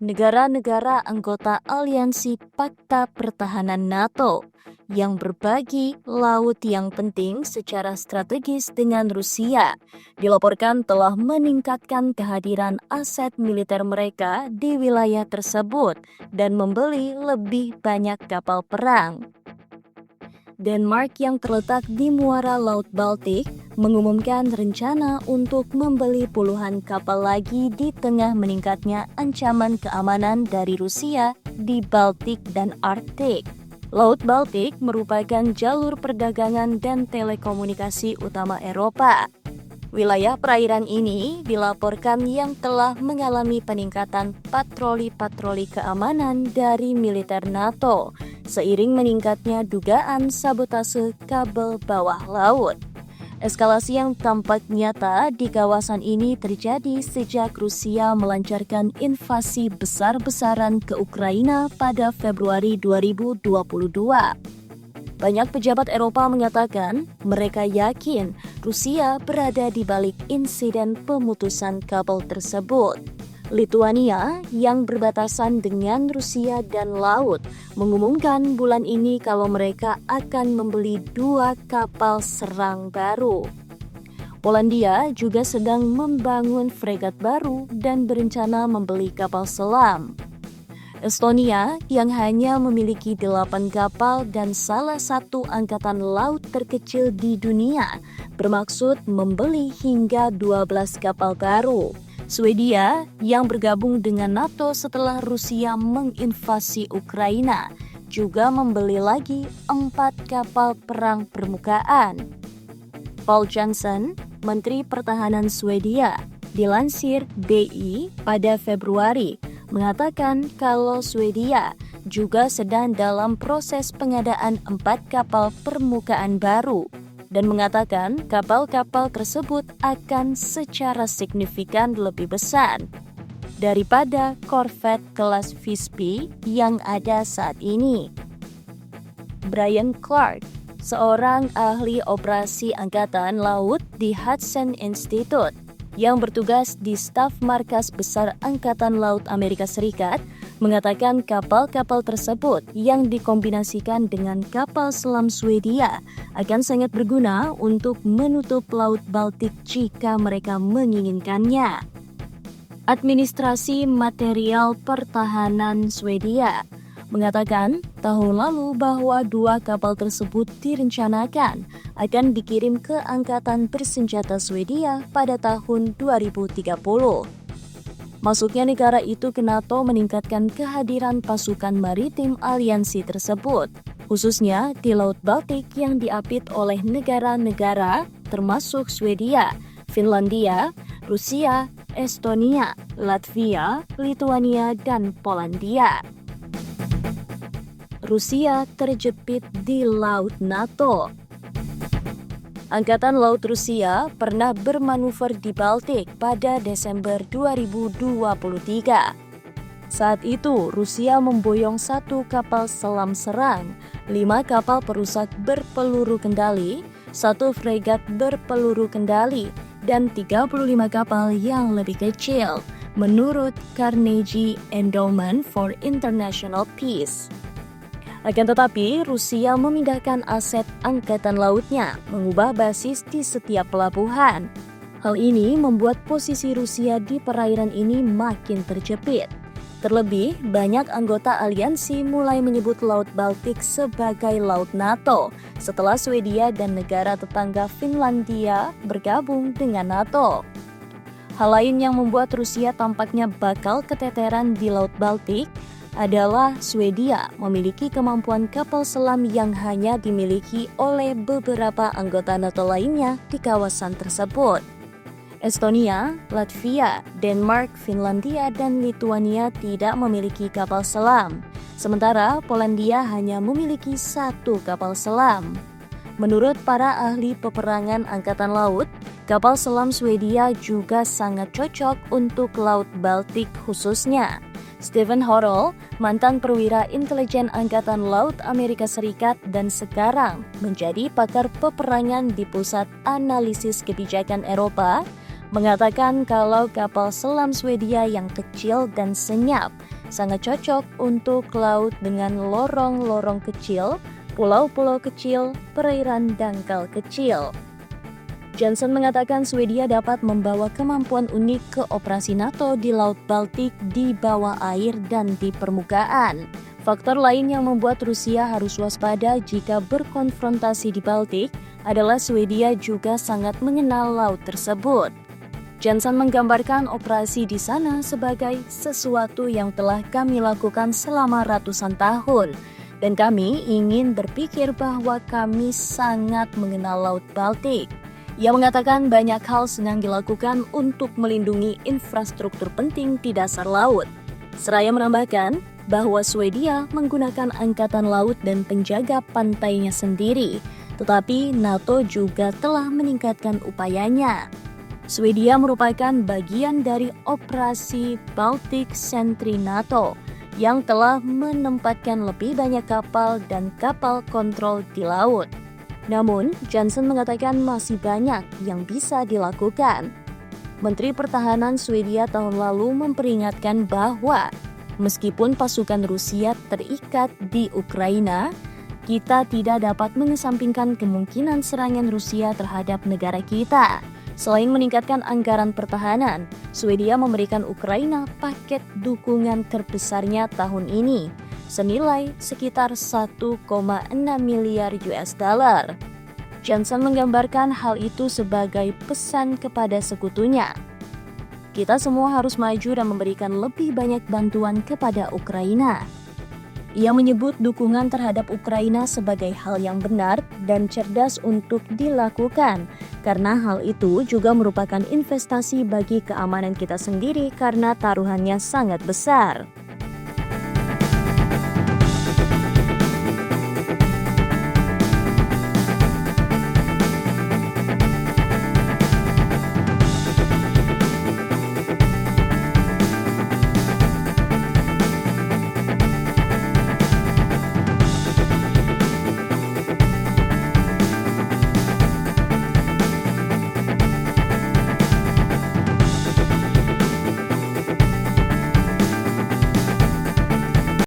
negara-negara anggota aliansi Pakta Pertahanan NATO yang berbagi laut yang penting secara strategis dengan Rusia, dilaporkan telah meningkatkan kehadiran aset militer mereka di wilayah tersebut dan membeli lebih banyak kapal perang. Denmark yang terletak di muara Laut Baltik mengumumkan rencana untuk membeli puluhan kapal lagi di tengah meningkatnya ancaman keamanan dari Rusia di Baltik dan Arktik. Laut Baltik merupakan jalur perdagangan dan telekomunikasi utama Eropa. Wilayah perairan ini dilaporkan yang telah mengalami peningkatan patroli-patroli keamanan dari militer NATO, seiring meningkatnya dugaan sabotase kabel bawah laut. Eskalasi yang tampak nyata di kawasan ini terjadi sejak Rusia melancarkan invasi besar-besaran ke Ukraina pada Februari 2022. Banyak pejabat Eropa mengatakan mereka yakin Rusia berada di balik insiden pemutusan kabel tersebut. Lituania yang berbatasan dengan Rusia dan laut mengumumkan bulan ini kalau mereka akan membeli 2 kapal serang baru. Polandia juga sedang membangun fregat baru dan berencana membeli kapal selam. Estonia yang hanya memiliki 8 kapal dan salah satu angkatan laut terkecil di dunia bermaksud membeli hingga 12 kapal baru. Swedia yang bergabung dengan NATO setelah Rusia menginvasi Ukraina juga membeli lagi 4 kapal perang permukaan. Paul Johnson, Menteri Pertahanan Swedia, dilansir BI pada Februari, mengatakan kalau Swedia juga sedang dalam proses pengadaan 4 kapal permukaan baru dan mengatakan kapal-kapal tersebut akan secara signifikan lebih besar daripada korvet kelas Visby yang ada saat ini. Brian Clark, seorang ahli operasi angkatan laut di Hudson Institute, yang bertugas di staf Markas Besar Angkatan Laut Amerika Serikat, mengatakan kapal-kapal tersebut yang dikombinasikan dengan kapal selam Swedia akan sangat berguna untuk menutup Laut Baltik jika mereka menginginkannya. Administrasi Material Pertahanan Swedia mengatakan tahun lalu bahwa 2 kapal tersebut direncanakan akan dikirim ke Angkatan Bersenjata Swedia pada tahun 2030. Masuknya negara itu ke NATO meningkatkan kehadiran pasukan maritim aliansi tersebut, khususnya di Laut Baltik yang diapit oleh negara-negara termasuk Swedia, Finlandia, Rusia, Estonia, Latvia, Lituania, dan Polandia. Rusia terjepit di Laut NATO. Angkatan Laut Rusia pernah bermanuver di Baltik pada Desember 2023. Saat itu, Rusia memboyong 1 kapal selam serang, 5 kapal perusak berpeluru kendali, 1 fregat berpeluru kendali, dan 35 kapal yang lebih kecil, menurut Carnegie Endowment for International Peace. Akan tetapi, Rusia memindahkan aset angkatan lautnya, mengubah basis di setiap pelabuhan. Hal ini membuat posisi Rusia di perairan ini makin terjepit. Terlebih, banyak anggota aliansi mulai menyebut Laut Baltik sebagai Laut NATO setelah Swedia dan negara tetangga Finlandia bergabung dengan NATO. Hal lain yang membuat Rusia tampaknya bakal keteteran di Laut Baltik adalah Swedia memiliki kemampuan kapal selam yang hanya dimiliki oleh beberapa anggota NATO lainnya di kawasan tersebut. Estonia, Latvia, Denmark, Finlandia, dan Lituania tidak memiliki kapal selam, sementara Polandia hanya memiliki 1 kapal selam. Menurut para ahli peperangan angkatan laut, kapal selam Swedia juga sangat cocok untuk Laut Baltik khususnya. Stephen Horrell, mantan perwira intelijen Angkatan Laut Amerika Serikat dan sekarang menjadi pakar peperangan di Pusat Analisis Kebijakan Eropa, mengatakan kalau kapal selam Swedia yang kecil dan senyap sangat cocok untuk laut dengan lorong-lorong kecil, pulau-pulau kecil, perairan dangkal kecil. Johnson mengatakan Swedia dapat membawa kemampuan unik ke operasi NATO di Laut Baltik di bawah air dan di permukaan. Faktor lain yang membuat Rusia harus waspada jika berkonfrontasi di Baltik adalah Swedia juga sangat mengenal laut tersebut. Johnson menggambarkan operasi di sana sebagai sesuatu yang telah kami lakukan selama ratusan tahun, dan kami ingin berpikir bahwa kami sangat mengenal Laut Baltik. Ia mengatakan banyak hal sedang dilakukan untuk melindungi infrastruktur penting di dasar laut. Seraya menambahkan bahwa Swedia menggunakan angkatan laut dan penjaga pantainya sendiri, tetapi NATO juga telah meningkatkan upayanya. Swedia merupakan bagian dari operasi Baltic Sentry NATO yang telah menempatkan lebih banyak kapal dan kapal kontrol di laut. Namun, Johnson mengatakan masih banyak yang bisa dilakukan. Menteri Pertahanan Swedia tahun lalu memperingatkan bahwa meskipun pasukan Rusia terikat di Ukraina, kita tidak dapat mengesampingkan kemungkinan serangan Rusia terhadap negara kita. Selain meningkatkan anggaran pertahanan, Swedia memberikan Ukraina paket dukungan terbesarnya tahun ini, senilai sekitar 1,6 miliar US dollar. Johnson menggambarkan hal itu sebagai pesan kepada sekutunya. Kita semua harus maju dan memberikan lebih banyak bantuan kepada Ukraina. Ia menyebut dukungan terhadap Ukraina sebagai hal yang benar dan cerdas untuk dilakukan, karena hal itu juga merupakan investasi bagi keamanan kita sendiri karena taruhannya sangat besar.